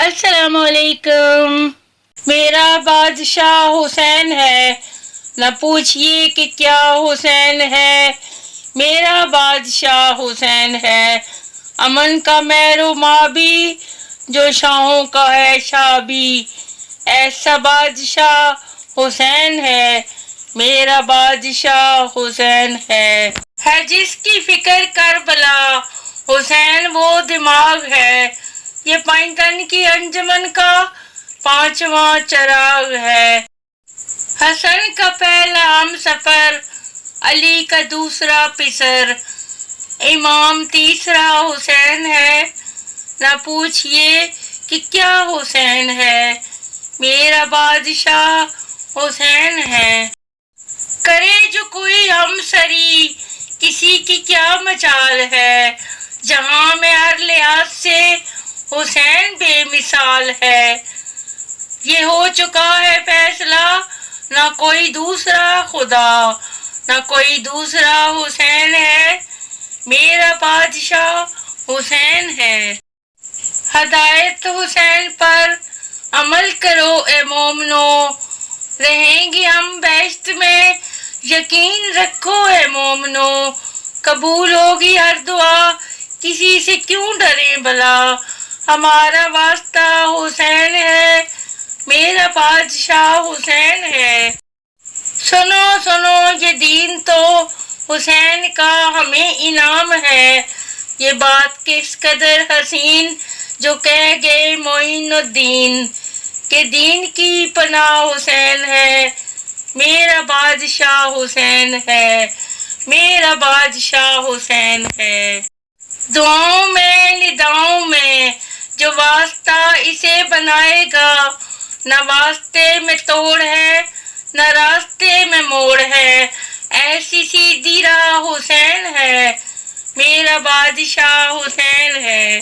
السلام علیکم. میرا بادشاہ حسین ہے، نہ پوچھئے کہ کیا حسین ہے. میرا بادشاہ حسین ہے، امن کا مہر مابی، جو شاہوں کا ہے شاہ بھی. ایسا بادشاہ حسین ہے، میرا بادشاہ حسین ہے. جس کی فکر کربلا، حسین وہ دماغ ہے. یہ پنجتن کی انجمن کا 5واں چراغ ہے. حسن کا پہلا ہم سفر، علی کا دوسرا پسر. امام تیسرا حسین ہے، نہ پوچھئے کہ کیا حسین ہے. میرا بادشاہ حسین ہے. کرے جو کوئی ہم سری، کسی کی کیا مجال ہے. جہاں میں ہر لحاظ سے حسین بے مثال ہے. یہ ہو چکا ہے فیصلہ، نہ کوئی دوسرا خدا، نہ کوئی دوسرا حسین ہے. میرا بادشاہ حسین ہے. ہدایت حسین پر عمل کرو اے مومنو، رہیں گے ہم بہشت میں. یقین رکھو اے مومنو، قبول ہوگی ہر دعا. کسی سے کیوں ڈریں بھلا، ہمارا واسطہ حسین ہے. میرا بادشاہ حسین ہے. سنو سنو یہ دین تو حسین کا ہمیں انعام ہے. یہ بات کس قدر حسین جو کہہ گئے معین الدین، کہ دین کی پناہ حسین ہے. میرا بادشاہ حسین ہے. میرا بادشاہ حسین ہے. دعاؤں میں نداؤں میں جو واسطہ اسے بنائے گا، نہ واسطے میں توڑ ہے نہ راستے میں موڑ ہے. ایسی سیدھی راہ حسین ہے. میرا بادشاہ حسین ہے.